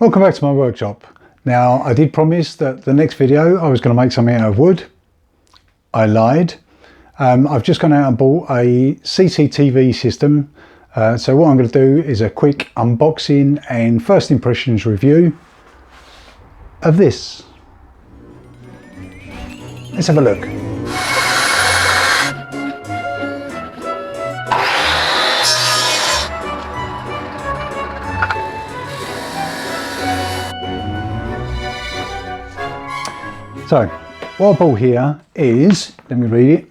Welcome back to my workshop. Now, I did promise that the next video I was going to make something out of wood. I lied. I've just gone out and bought a CCTV system. So what I'm going to do is a quick unboxing and first impressions review of this. Let's have a look. So what I bought here is, let me read it,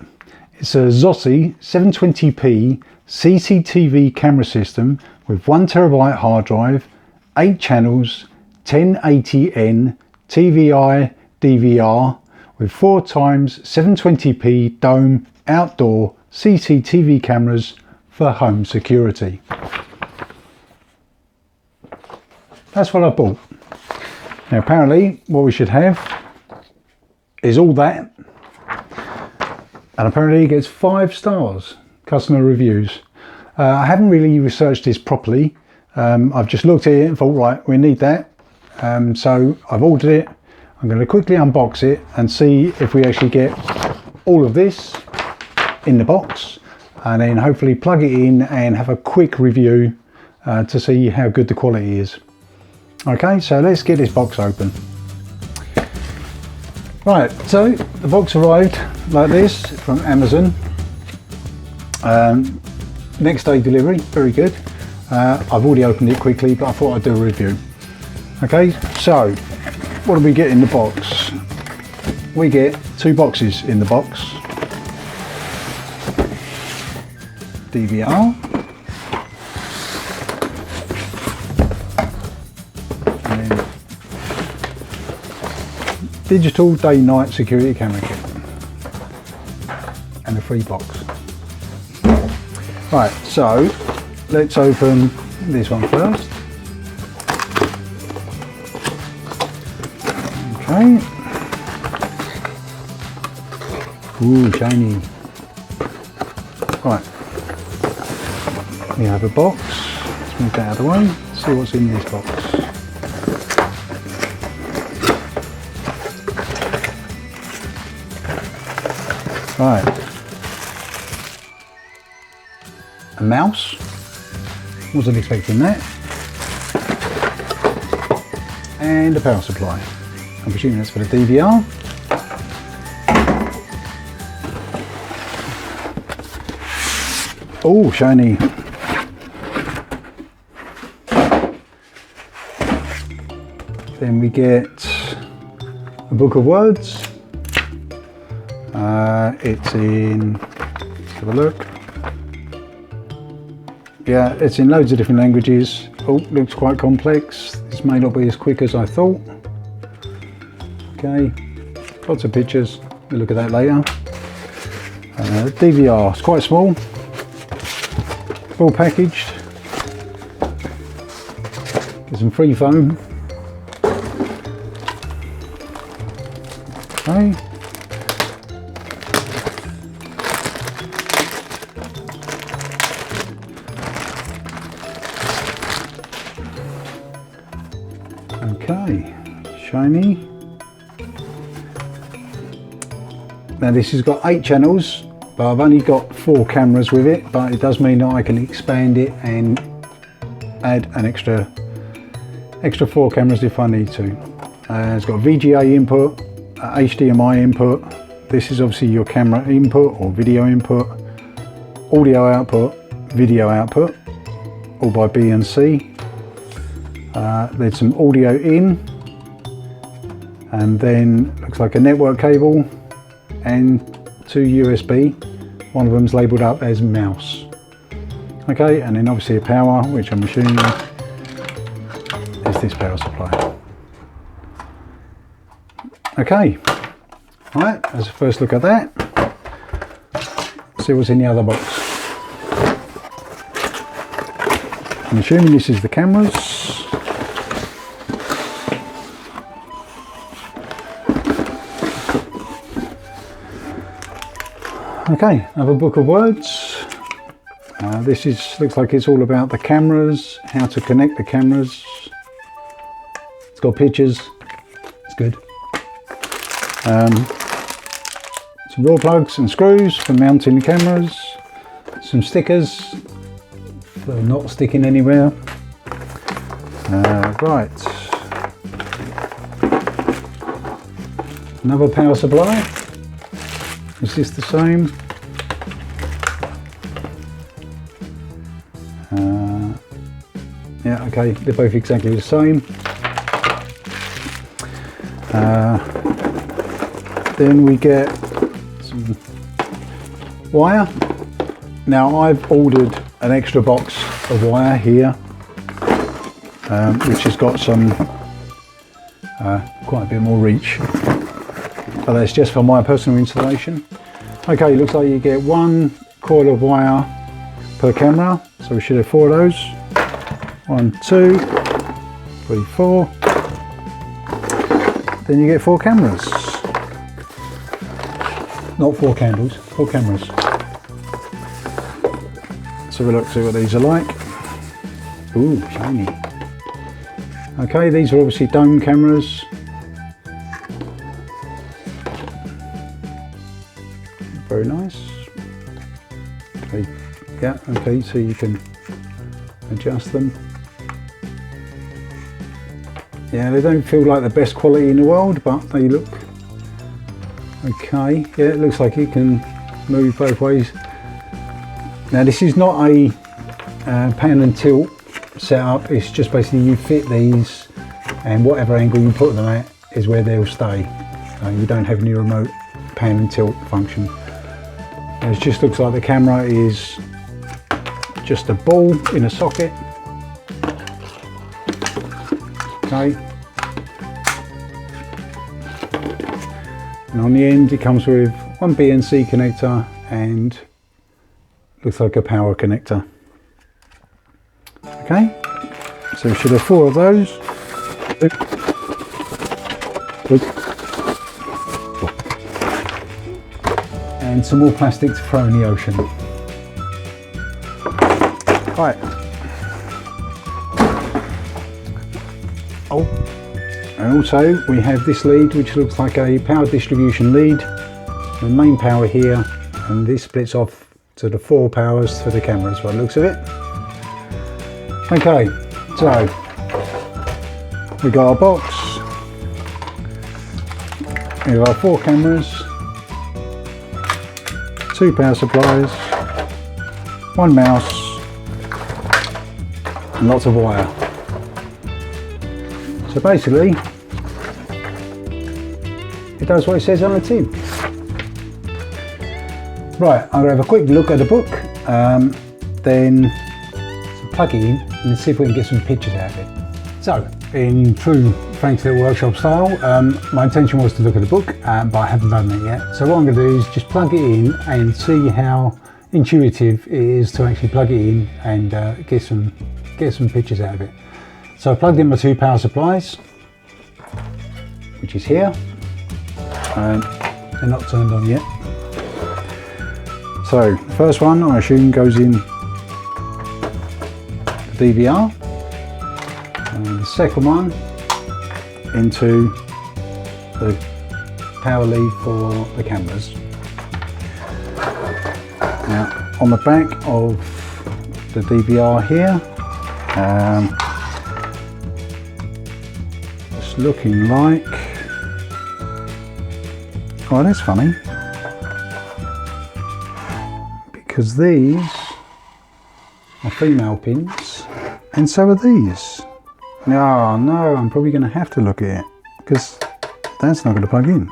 it's a ZOSI 720p CCTV camera system with 1 TB hard drive, 8 channels, 1080n TVI DVR with 4x 720p dome outdoor CCTV cameras for home security. That's what I bought. Now apparently what we should have is all that, and apparently it gets 5 stars customer reviews. I haven't really researched this properly. I've just looked at it and thought, right, we need that. So I've ordered it. I'm going to quickly unbox it and see if we actually get all of this in the box, and then hopefully plug it in and have a quick review to see how good the quality is. Okay, so let's get this box open. Right, so the box arrived like this from Amazon. Next day delivery, very good. I've already opened it quickly, but I thought I'd do a review. Okay, so what do we get in the box? We get 2 boxes in the box. DVR. And then digital day-night security camera kit. And a free box. Right, so let's open this one first. Okay. Ooh, shiny. Right. We have a box. Let's move that out of the way. See what's in this box. Right. A mouse. Wasn't expecting that. And a power supply. I'm presuming that's for the DVR. Oh, shiny. Then we get a book of words. It's in, let's have a look. Yeah, it's in loads of different languages. Oh, looks quite complex. This may not be as quick as I thought. Okay, lots of pictures. We'll look at that later. DVR, it's quite small. All packaged. Get some free foam. Okay. Okay, shiny. Now this has got 8 channels, but I've only got 4 cameras with it, but it does mean that I can expand it and add an extra 4 cameras if I need to. It's got VGA input, HDMI input. This is obviously your camera input or video input, audio output, video output, all by B and C. There's some audio in, and then looks like a network cable and 2 USB. One of them's labelled up as mouse. Okay, and then obviously a power, which I'm assuming is this power supply. Okay, right, as a first look at that, see what's in the other box. I'm assuming this is the cameras. Okay, another book of words. This looks like it's all about the cameras, how to connect the cameras. It's got pictures. It's good. Some raw plugs and screws for mounting the cameras. Some stickers for not sticking anywhere. Right. Another power supply. Is this the same? Yeah, okay, they're both exactly the same. Then we get some wire. Now I've ordered an extra box of wire here, which has got some quite a bit more reach, but that's just for my personal installation. Okay, looks like you get one coil of wire per camera, so we should have 4 of those. 1, 2, 3, 4. Then you get 4 cameras. Not 4 candles, 4 cameras. So we'll look, see what these are like. Ooh, shiny. Okay, these are obviously dome cameras. Very nice. Okay, yeah, okay, so you can adjust them. Yeah, they don't feel like the best quality in the world, but they look okay. Yeah, it looks like it can move both ways. Now this is not a pan and tilt setup, it's just basically you fit these and whatever angle you put them at is where they'll stay. You don't have any remote pan and tilt function. It just looks like the camera is just a ball in a socket. Okay. And on the end it comes with one BNC connector and looks like a power connector. Okay, so we should have 4 of those. And some more plastic to throw in the ocean. Right. Oh, and also we have this lead which looks like a power distribution lead. The main power here, and this splits off to the 4 powers for the cameras by the looks of it. Okay, so we got our box. We have our 4 cameras, 2 power supplies, 1 mouse, and lots of wire. So basically, it does what it says on the tin. Right, I'm going to have a quick look at the book, then plug it in and see if we can get some pictures out of it. So, in true Frank's Little Workshop style, my intention was to look at the book, but I haven't done that yet. So what I'm going to do is just plug it in and see how intuitive it is to actually plug it in and get some pictures out of it. So I plugged in my 2 power supplies, which is here. They're not turned on yet. So the first one I assume goes in the DVR, and the second one into the power lead for the cameras. Now on the back of the DVR here, it's looking like, oh that's funny, because these are female pins and so are these. Oh no, I'm probably going to have to look at it because that's not going to plug in.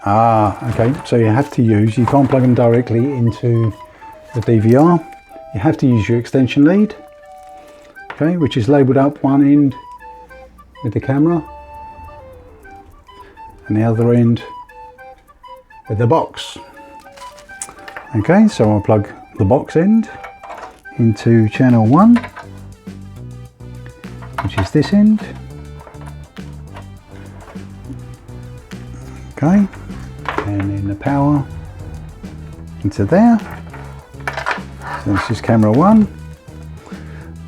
Ah, okay, so you have to use, you can't plug them directly into the DVR. You have to use your extension lead, okay, which is labelled up one end with the camera and the other end with the box. Okay, so I'll plug the box end into channel 1, which is this end. Okay, and then the power into there. So this is camera 1.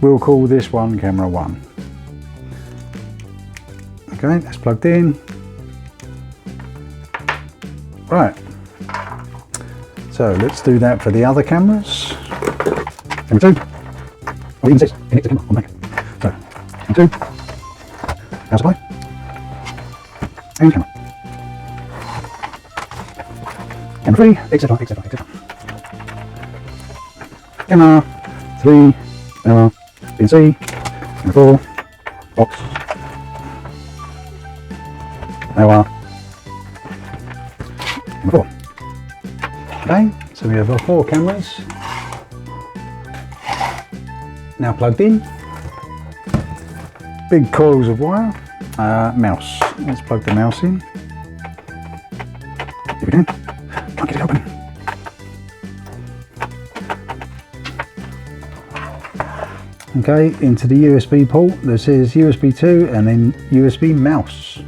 We'll call this one camera 1. Okay, that's plugged in. Right, so let's do that for the other cameras. Camera 2, or even 6, connect the camera on back. So, camera 2, power supply, and camera. Camera 3, etc, etc, etc. Camera 3, camera BNC, camera 4, box, power. Four. Okay, so we have our 4 cameras now plugged in. Big coils of wire. Mouse. Let's plug the mouse in. Here we go. Can't get it open. Okay, into the USB port. This is USB 2 and then USB mouse.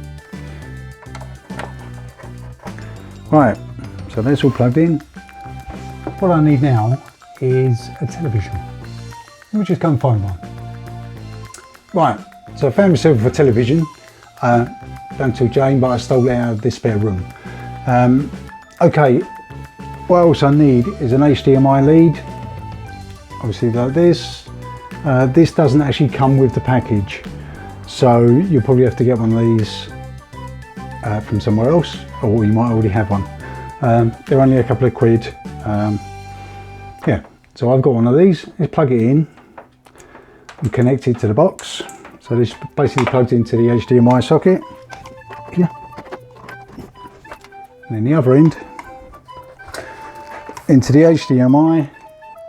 Right, so that's all plugged in. What I need now is a television. Let me just go and find one. Right, so I found myself a television. Don't tell Jane, but I stole it out of this spare room. Okay, what else I need is an HDMI lead. Obviously like this. This doesn't actually come with the package, so you'll probably have to get one of these from somewhere else, or you might already have one. They're only a couple of quid. Yeah, so I've got one of these. Let's plug it in and connect it to the box. So this basically plugs into the HDMI socket here, and then the other end into the HDMI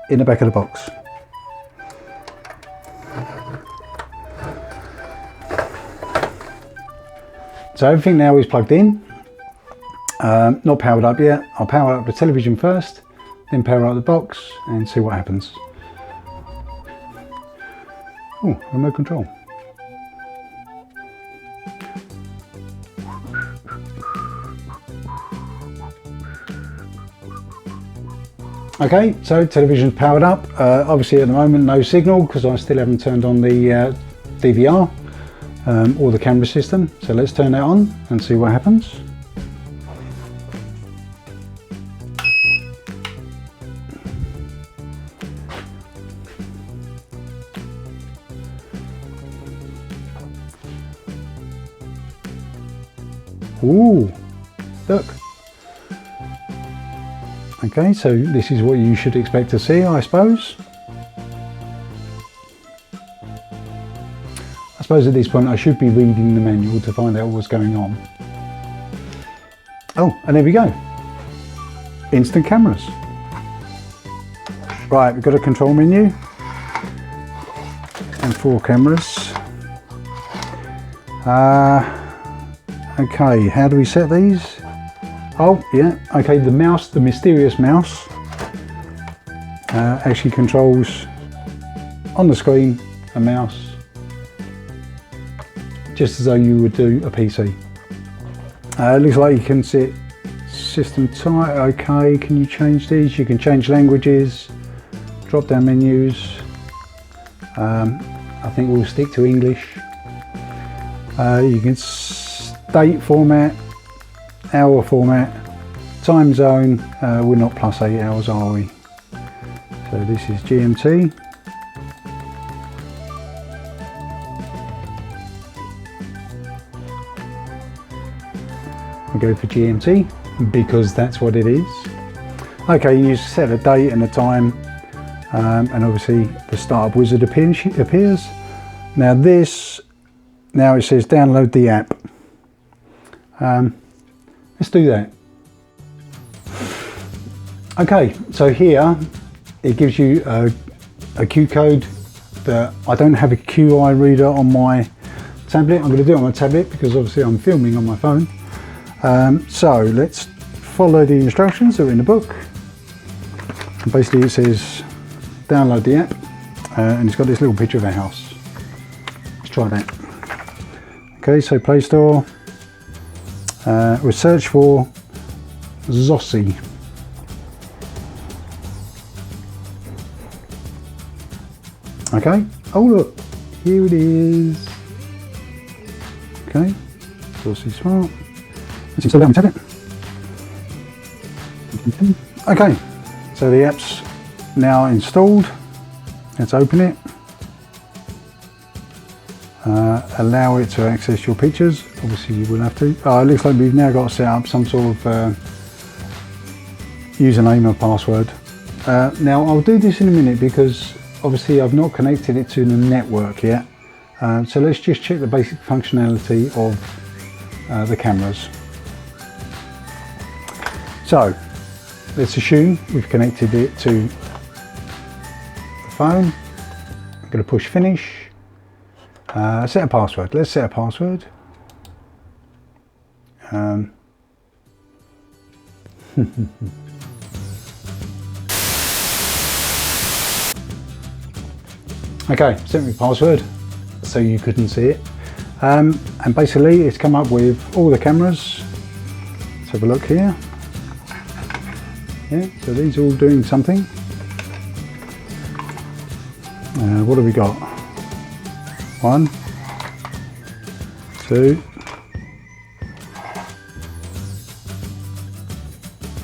in the back of the box. So everything now is plugged in, not powered up yet. I'll power up the television first, then power up the box and see what happens. Oh, remote control. Okay, so television's powered up. Obviously at the moment no signal because I still haven't turned on the DVR. Or the camera system, so let's turn that on and see what happens. Ooh, look. Okay, so this is what you should expect to see, I suppose. I suppose at this point I should be reading the manual to find out what's going on. Oh, and there we go. Instant cameras. Right, we've got a control menu and 4 cameras. Okay, how do we set these? Oh, yeah, okay, the mouse, the mysterious mouse, actually controls on the screen a mouse, just as though you would do a PC. It looks like you can set system type. Okay, can you change these? You can change languages, drop down menus. I think we'll stick to English. You can date format, hour format, time zone. We're not plus 8 hours, are we? So this is GMT. Go for GMT because that's what it is. Okay, you set a date and a time, and obviously the startup wizard appears. Now this, now it says download the app. Let's do that. Okay, so here it gives you a Q code. That I don't have a QI reader on my tablet. I'm going to do it on my tablet because obviously I'm filming on my phone. So let's follow the instructions that are in the book. And basically it says download the app, and it's got this little picture of a house. Let's try that. Okay, so Play Store, we'll search for ZOSI. Okay, Oh look, here it is. Okay, ZOSI Smart. Let's install that and tap it. Okay, so the app's now installed. Let's open it. Allow it to access your pictures. Obviously you will have to. Oh, it looks like we've now got to set up some sort of username or password. Now I'll do this in a minute because obviously I've not connected it to the network yet. So let's just check the basic functionality of the cameras. So let's assume we've connected it to the phone. I'm going to push finish. Set a password. Let's set a password. Okay, set my password so you couldn't see it. And basically it's come up with all the cameras. Let's have a look here. Yeah, so these are all doing something. What have we got? 1, 2,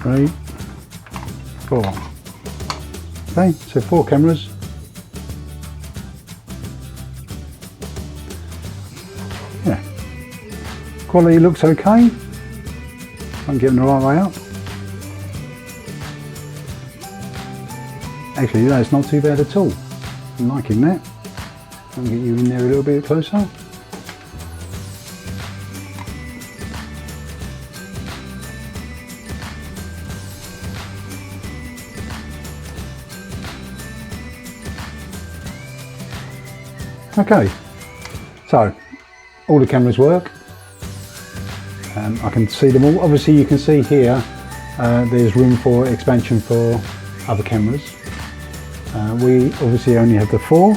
3, 4. Okay, so 4 cameras. Yeah, quality looks okay. I'm getting the right way up. Actually, that's not too bad at all. I'm liking that. I'll get you in there a little bit closer. Okay, so all the cameras work. I can see them all. Obviously you can see here there's room for expansion for other cameras. We obviously only have the 4.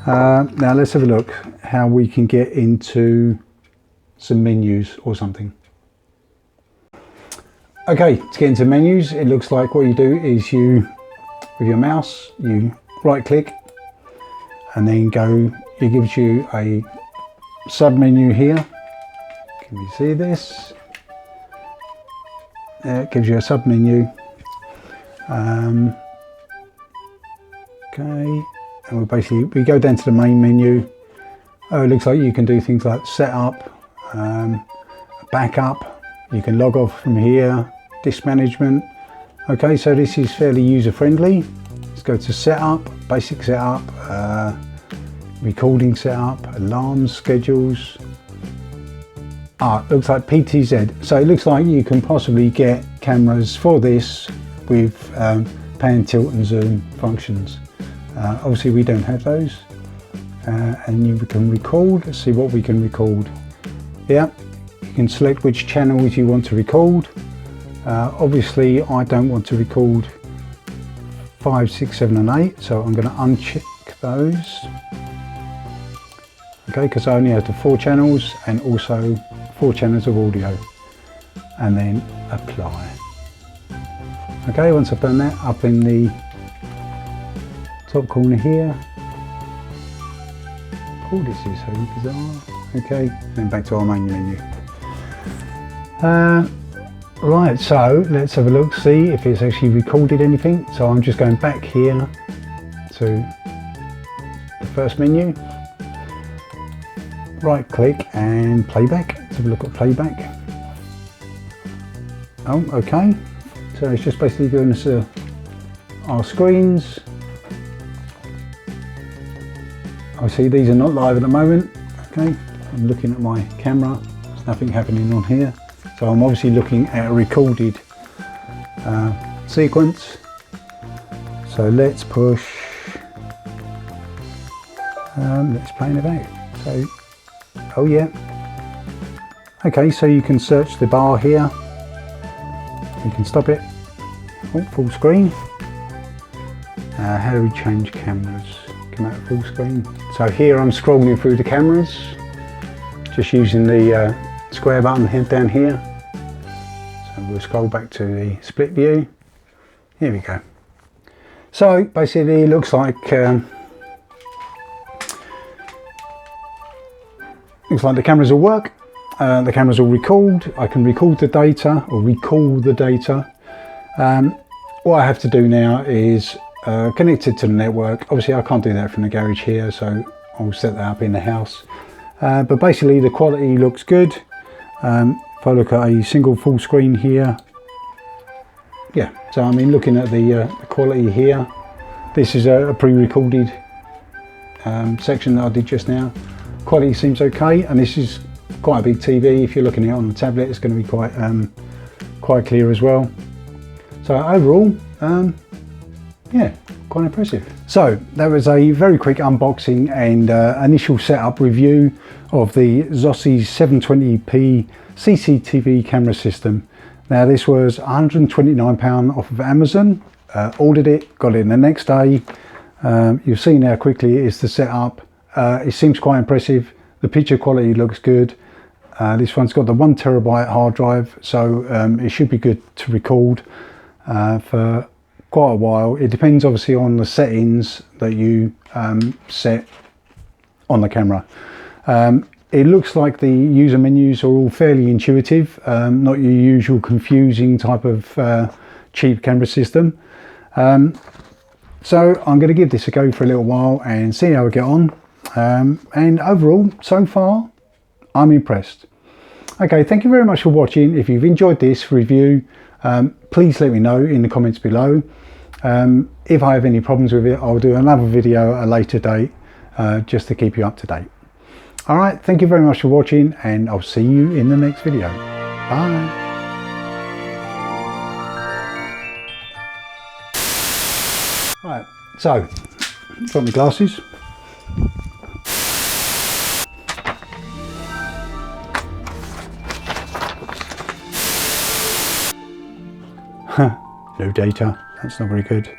Now let's have a look how we can get into some menus or something. Okay, to get into menus, it looks like what you do is you, with your mouse, you right click and then go, it gives you a sub menu here. Can you see this? It gives you a sub menu. Okay, and we go down to the main menu. Oh, it looks like you can do things like setup, backup. You can log off from here, disk management. Okay, so this is fairly user friendly. Let's go to setup, basic setup, recording setup, alarms, schedules. It looks like PTZ. So it looks like you can possibly get cameras for this with pan, tilt and zoom functions. Obviously we don't have those. And you can record. Let's see what we can record. Yeah, you can select which channels you want to record. Obviously I don't want to record 5, 6, 7 and 8, so I'm going to uncheck those. Okay, because I only have the 4 channels and also 4 channels of audio, and then apply. Okay, once I've done that, up in the top corner here. Oh, this is so bizarre. Okay, then back to our main menu. Right, so let's have a look, see if it's actually recorded anything. So I'm just going back here to the first menu. Right click and playback. Let's have a look at playback. Oh, okay. So it's just basically giving us our screens. Obviously these are not live at the moment. Okay, I'm looking at my camera. There's nothing happening on here. So I'm obviously looking at a recorded sequence. So let's push. Let's play it back. So, oh yeah. Okay, so you can search the bar here. You can stop it. Oh, full screen. How do we change cameras? Come out of full screen. So here I'm scrolling through the cameras, just using the square button down here. So we'll scroll back to the split view. Here we go. So basically it looks like looks like the cameras will work. The cameras will record. I can record the data or recall the data. What I have to do now is connect it to the network. Obviously I can't do that from the garage here, so I'll set that up in the house. But basically the quality looks good. If I look at a single full screen here, yeah, so I mean, looking at the quality here, this is a pre-recorded section that I did just now. Quality seems okay, and this is quite a big TV. If you're looking at it on the tablet, it's going to be quite clear as well. So overall, yeah, quite impressive. So that was a very quick unboxing and initial setup review of the ZOSI 720p CCTV camera system. Now this was £129 off of Amazon. Ordered it, got it the next day. You've seen how quickly it is to set up. It seems quite impressive. The picture quality looks good. This one's got the 1 terabyte hard drive, so it should be good to record for quite a while. It depends obviously on the settings that you set on the camera. It looks like the user menus are all fairly intuitive, not your usual confusing type of cheap camera system. So I'm going to give this a go for a little while and see how we get on. And overall, so far, I'm impressed. Okay, thank you very much for watching. If you've enjoyed this review, please let me know in the comments below. If I have any problems with it, I'll do another video at a later date, just to keep you up to date. All right, thank you very much for watching, and I'll see you in the next video. Bye. Right, so, got my glasses. No data, that's not very good.